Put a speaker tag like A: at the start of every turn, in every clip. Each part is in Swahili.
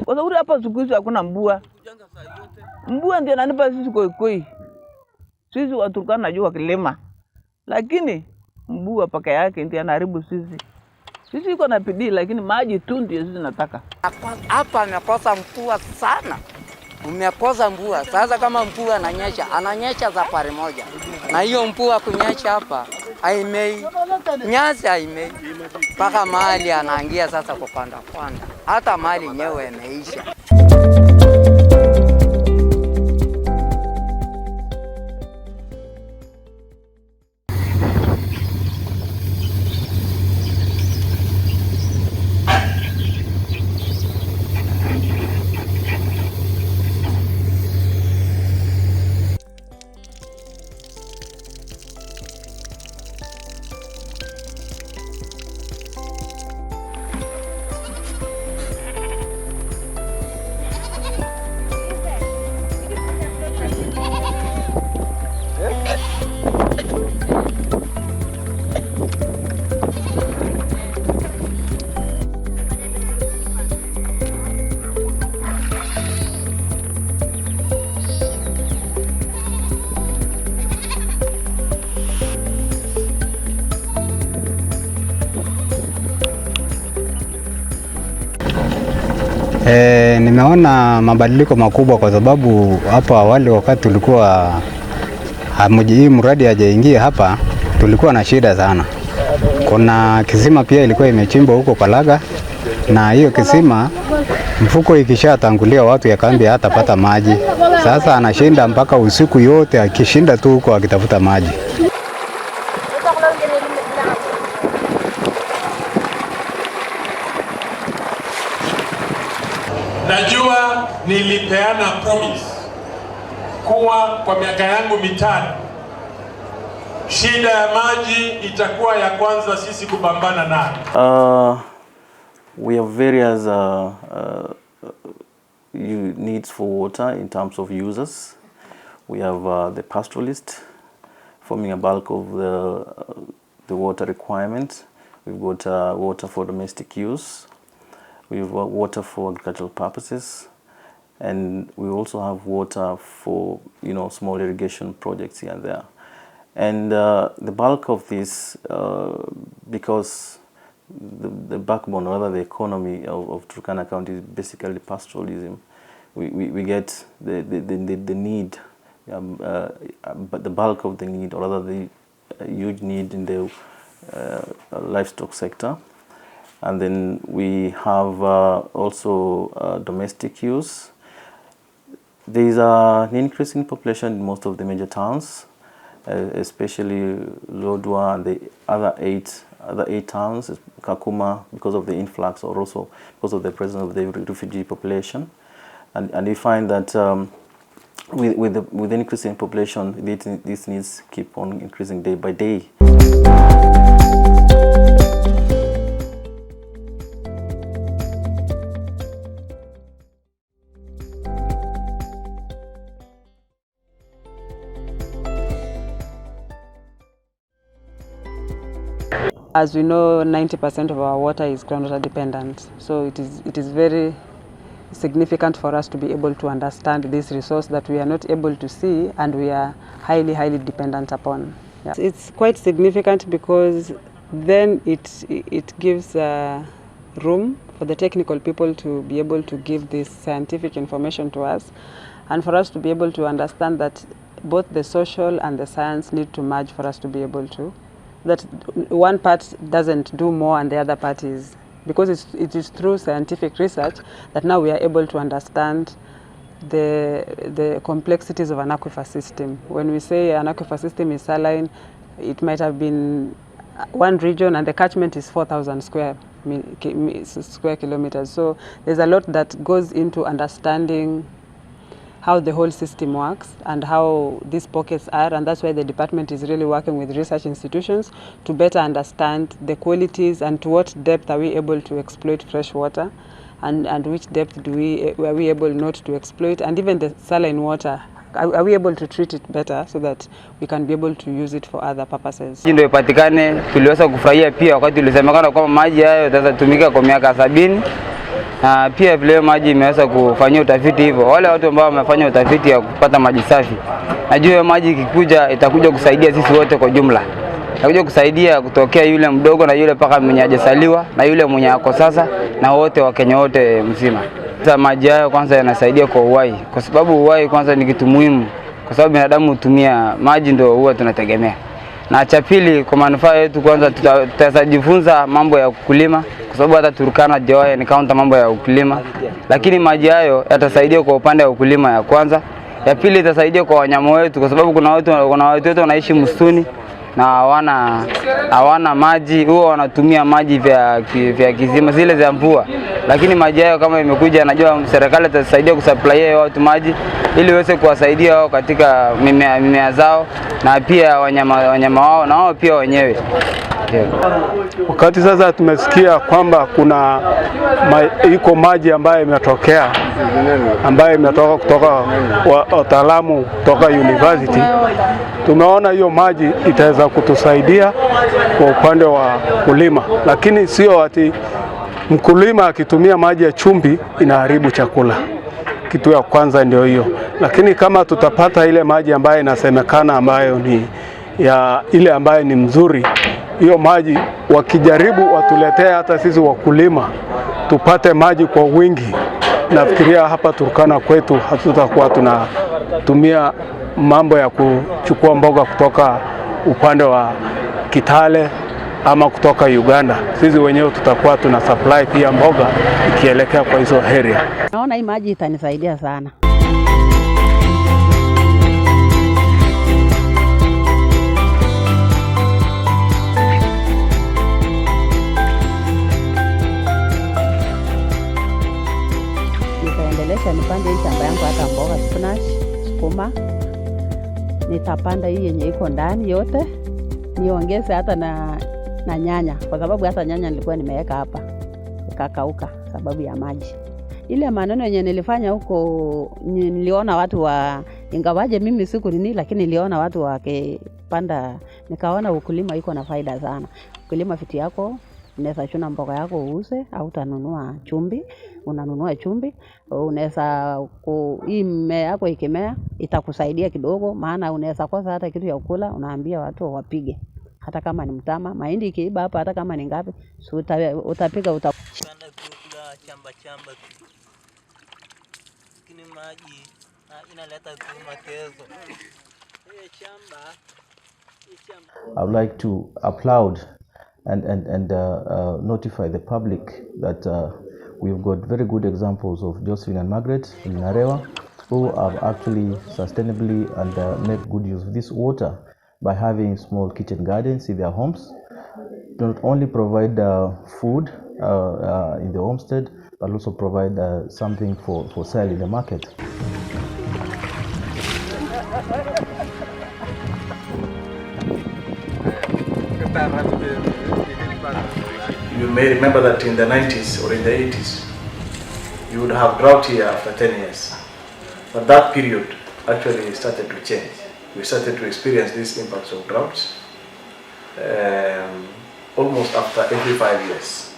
A: Kwa sababu hapa siku hizi hakuna mvua. Mvua ndio inanipa sisi koi. Sisi wa Turkana najua kilima. Lakini mvua paka yake ndio anaharibu sisi. Sisi iko na bidii lakini maji tu ndio sisi nataka.
B: Hapa amekosa mvua sana. Umekosa mvua. Sasa kama mvua ananyesha safari moja. Na hiyo mvua kunyesha hapa haimei. Nyasi haimei. Paka mahali anaingia sasa kupanda. Hata mahali yenyewe imeisha.
C: Nimeona mabadiliko makubwa kwa sababu hapa awali wakati tulikuwa hii mradi hajaingia hapa tulikuwa na shida sana. Kuna kisima pia ilikuwa imechimbwa huko kwa Laga, na hiyo kisima mfuko ikishatangulia watu ya kambi hatapata maji. Sasa anashinda mpaka usiku yote akishinda tu huko akitafuta maji.
D: Najua nilipeana promise kuwa kwa miaka yangu mitano shida ya maji itakuwa ya kwanza sisi kupambana nayo.
E: We have various needs for water in terms of users. We have the pastoralist forming a bulk of the water requirement. We've got water for domestic use. We have water for agricultural purposes, and we also have water for small irrigation projects here and there. And the bulk of this, because the backbone, or rather the economy of Turkana County is basically pastoralism. We get the need, but the bulk of the need, or rather the huge need in the livestock sector. And then we have also domestic use. There is an increase in population in most of the major towns, especially Lodwar and the other eight towns, Kakuma, because of the influx, or also because of the presence of the refugee population. And we find that with the increase in population, these needs keep on increasing day by day.
F: As we know, 90% of our water is groundwater dependent. So it is very significant for us to be able to understand this resource that we are not able to see and we are highly dependent upon. Yeah. It's quite significant because then it gives room for the technical people to be able to give this scientific information to us, and for us to be able to understand that both the social and the science need to merge for us to be able to, that one part doesn't do more and the other part is, because it is through scientific research that now we are able to understand the complexities of an aquifer system. When we say an aquifer system is saline, it might have been one region and the catchment is 4,000 square kilometers. So there's a lot that goes into understanding how the whole system works and how these pockets are, and that's why the department is really working with research institutions to better understand the qualities and to what depth are we able to exploit fresh water, and which depth are we able not to exploit, and even the saline water, are we able to treat it better so that we can be able to use it for other purposes.
A: Ndio ipatikane, tuliweza kufurahia pia wakati tulisemekana kwamba maji hayo yatatumika kwa miaka 70,
G: na pia vile maji imeweza kufanyia utafiti hivyo. Wale watu ambao wamefanya utafiti ya kupata maji safi, najua maji ikikuja itakuja kusaidia sisi wote kwa jumla. Itakuja kusaidia kutokea yule mdogo na yule paka mwenye hajasaliwa na yule mwenye ako sasa na wote wa Kenya wote mzima. Sasa maji hayo kwanza yanasaidia kwa uhai, kwa sababu uhai kwanza ni kitu muhimu, kwa sababu binadamu hutumia maji, ndio huwa tunategemea. Na cha pili, kwa manufaa yetu, kwanza tutajifunza mambo ya kulima, kwa sababu hata Turkana Jawaya ni kaunti mambo ya ukulima, lakini maji hayo yatasaidia kwa upande wa ukulima ya kwanza. Ya pili itasaidia kwa wanyama wetu, kwa sababu kuna watu wetu wanaishi msituni na hawana maji, huwa wanatumia maji vya kisima zile za mvua. Lakini maji hayo kama imekuja, najua serikali itasaidia kusupply watu maji ili waweze kuwasaidia wao katika mimea zao na pia wanyama wao na wao pia wenyewe.
H: Wakati sasa tumesikia kwamba kuna iko maji ambayo imetoka kutoka wataalamu kutoka university, tumeona hiyo maji itaweza kutusaidia kwa upande wa kulima, lakini sio ati mkulima akitumia maji ya chumvi inaharibu chakula. Kitu ya kwanza ndio hiyo, lakini kama tutapata ile maji ambayo inasemekana ambayo ni ya ile ambayo ni mzuri, hiyo maji wakijaribu watuletee hata sisi wakulima tupate maji kwa wingi, nafikiria hapa Turkana kwetu hatutakuwa tunatumia mambo ya kuchukua mboga kutoka upande wa Kitale ama kutoka Uganda. Sisi wenyewe tutakuwa tuna supply pia mboga ikielekea kwa hizo area.
I: Naona hii maji itanisaidia sana. Nitaendelesha nipande hii shamba yangu hata mboga, spinach, sukuma. Nitapanda hii yenye iko ndani yote. Niongeze hata na nyanya, kwa sababu hata nyanya nilikuwa nimeweka hapa ikakauka sababu ya maji. Ile maneno yenye nilifanya huko, niliona watu ingawaje mimi siku nini, lakini niliona watu wakipanda, nikaona ukulima iko na faida sana. Ukulima fiti yako, unaweza chuna mboga yako uuze, au utanunua chumvi, unanunua chumvi, unaweza hii mmea yako ikimea itakusaidia kidogo, maana unaweza kosa hata kitu ya kula, unaambia watu wapige. Hata kama ni mtama, mahindi ikiiba hapa hata kama ni ngapi, utapiga
J: Panda kula chamba tu. Lakini maji inaleta tu mateso. Hii chamba.
E: I would like to applaud and notify the public that we've got very good examples of Josephine and Margaret in Narewa, who have actually sustainably and make good use of this water by having small kitchen gardens in their homes. Not only provide food in the homestead, but also provide something for sale in the market.
K: You may remember that in the 90s or in the 80s, you would have drought here after 10 years. But that period actually started to change. We started to experience these impacts of droughts almost after every 5 years.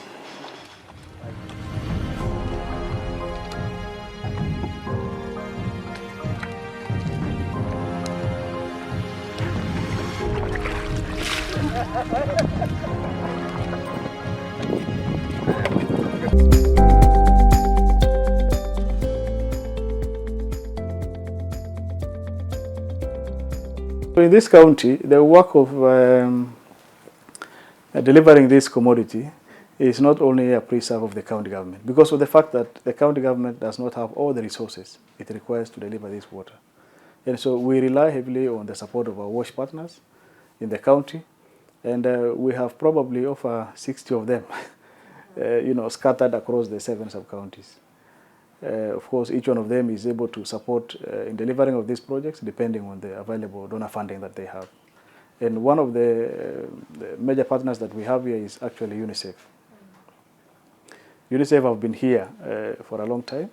H: In this county, the work of delivering this commodity is not only a preserve of the county government, because of the fact that the county government does not have all the resources it requires to deliver this water. And so we rely heavily on the support of our WASH partners in the county, and we have probably over 60 of them scattered across the 7 sub-counties. Of course, each one of them is able to support in delivering of these projects depending on the available donor funding that they have. And one of the major partners that we have here is actually UNICEF. UNICEF have been here for a long time,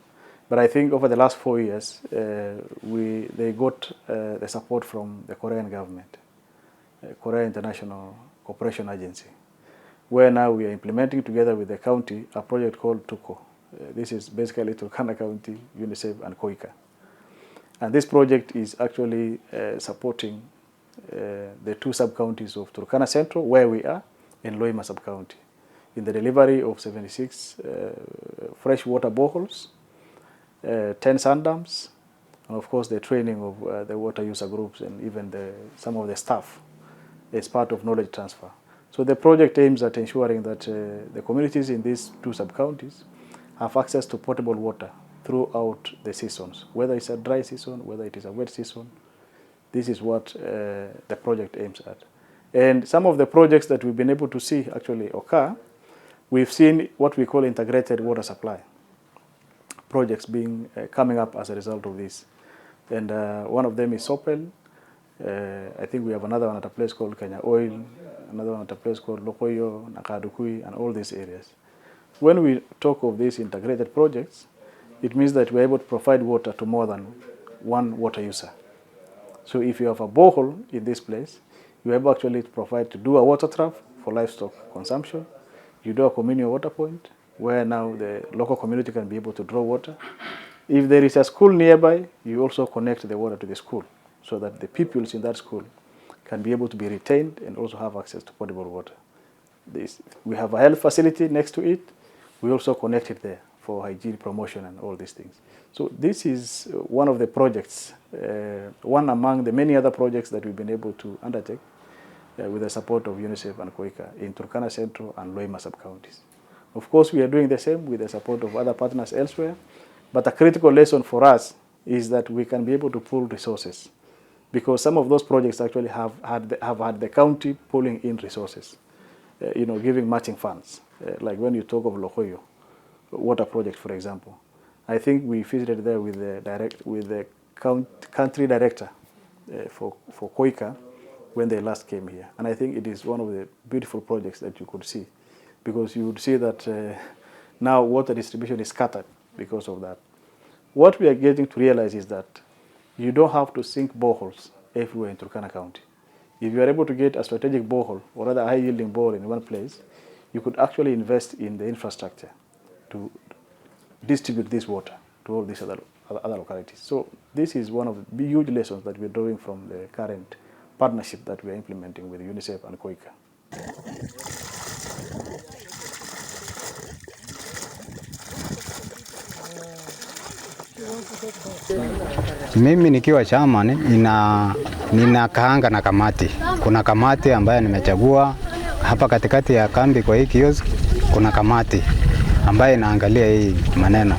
H: but I think over the last 4 years, they got the support from the Korean government, Korea International Cooperation Agency, where now we are implementing together with the county a project called TUCO,
K: This is basically Turkana County, UNICEF, and COICA. And this project is actually supporting the two sub-counties of Turkana Central, where we are, and Loima sub-county, in the delivery of 76 freshwater boreholes, 10 sand dams, and of course the training of the water user groups and even some of the staff as part of knowledge transfer. So the project aims at ensuring that the communities in these two sub-counties have access to potable water throughout the seasons, whether it's a dry season, whether it is a wet season. This is what the project aims at. And some of the projects that we've been able to see actually occur, we've seen what we call integrated water supply projects coming up as a result of this. And one of them is Sopel. I think we have another one at a place called Kenya Oil, another one at a place called Lokoyo, Nakadukui, and all these areas. When we talk of these integrated projects, it means that we're able to provide water to more than one water user. So if you have a borehole in this place, you're able actually to do a water trap for livestock consumption. You do a communal water point where now the local community can be able to draw water. If there is a school nearby, you also connect the water to the school so that the pupils in that school can be able to be retained and also have access to potable water. We have a health facility next to it. We also connect it there for hygiene promotion and all these things. So this is one of the projects, one among the many other projects that we've been able to undertake with the support of UNICEF and COICA in Turkana Central and Loima sub-counties. Of course, we are doing the same with the support of other partners elsewhere, but a critical lesson for us is that we can be able to pool resources, because some of those projects actually have had the county pulling in resources, giving matching funds. Like when you talk of Lokoyo water project, for example, I think we visited there with the country director for COICA when they last came here, and I think it is one of the beautiful projects that you could see, because you would see that now water distribution is scattered because of that. What we are getting to realize is that you don't have to sink boreholes everywhere in Turkana County. If you are able to get a strategic borehole or rather a high-yielding borehole in one place, you could actually invest in the infrastructure to distribute this water to all these other localities. So this is one of the huge lessons that we're drawing from the current partnership that we're implementing with UNICEF and COICA.
C: Mimi nikiwa chairman ninakaanga na kamati. Kuna kamati ambayo nimechagua hapa katikati ya kambi kwa hii kiosk. Kuna kamati ambayo inaangalia hii maneno.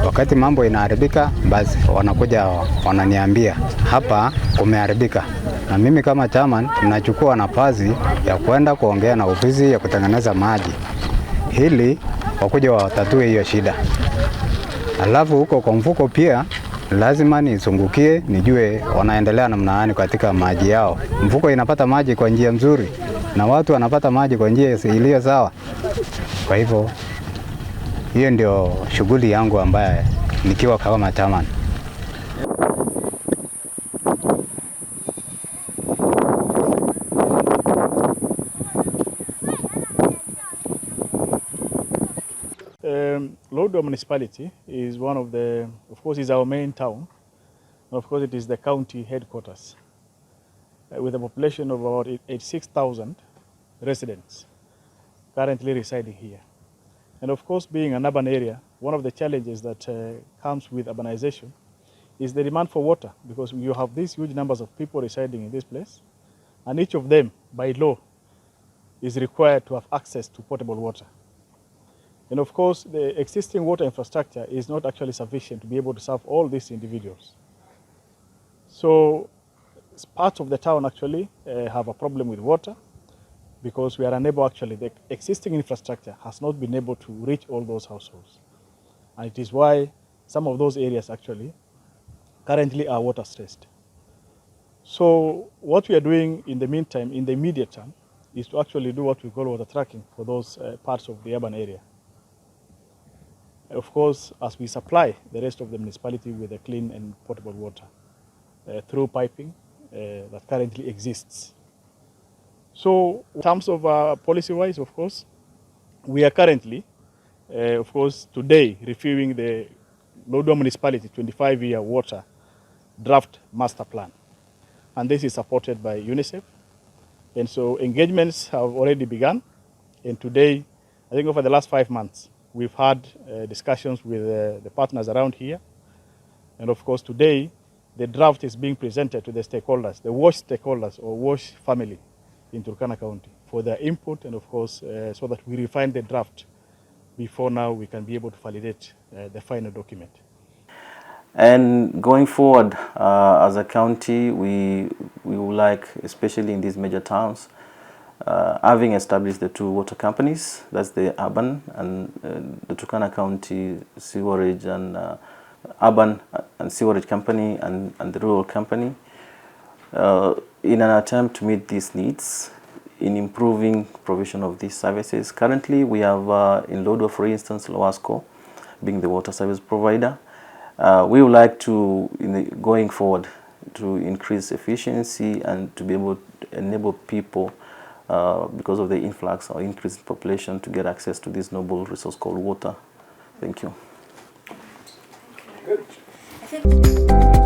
C: Wakati mambo inaharibika, basi wanakuja wananiambia hapa kumeharibika. Na mimi kama chairman ninachukua nafasi ya kwenda kuongea na ofisi ya kutengeneza maji ili wakuja watatue hiyo shida. Alafu huko kwa mfuko pia lazima nizungukie nijue wanaendelea namna gani katika maji yao. Mfuko inapata maji kwa njia nzuri na watu wanapata maji kwa njia iliyo sawa. Kwa hivyo hiyo ndio shughuli yangu ambaye nikiwa kama chairman.
K: Lodwar municipality is one of course, is our main town. Of course, it is the county headquarters with a population of about 86,000 residents currently residing here. And of course, being an urban area, one of the challenges that comes with urbanization is the demand for water, because you have these huge numbers of people residing in this place, and each of them, by law, is required to have access to potable water. And of course, the existing water infrastructure is not actually sufficient to be able to serve all these individuals. So parts of the town actually have a problem with water, because we are unable actually, the existing infrastructure has not been able to reach all those households. And it is why some of those areas actually currently are water stressed. So what we are doing in the meantime, in the immediate term, is to actually do what we call water tracking for those parts of the urban area. Of course, as we supply the rest of the municipality with a clean and potable water through piping that currently exists. So in terms of policy-wise, of course, we are currently
L: of course, today reviewing the Lodwar Municipality 25-year water draft master plan. And this is supported by UNICEF. And so engagements have already begun. And today, I think over the last 5 months, we've had discussions with the partners around here. And of course, today, the draft is being presented to the stakeholders, the WASH stakeholders or WASH family in Turkana County for their input and of course, so that we refine the draft before now we can be able to validate the final document.
E: And going forward, as a county, we would like, especially in these major towns, having established the two water companies, that's the urban and the Turkana County sewerage and urban and sewerage company and the rural company, in an attempt to meet these needs in improving provision of these services. Currently, we have in Lodwar, for instance, Lowasco being the water service provider. We would like to, going forward, to increase efficiency and to be able to enable people, because of the influx or increase in population, to get access to this noble resource called water. Thank you.
M: Good.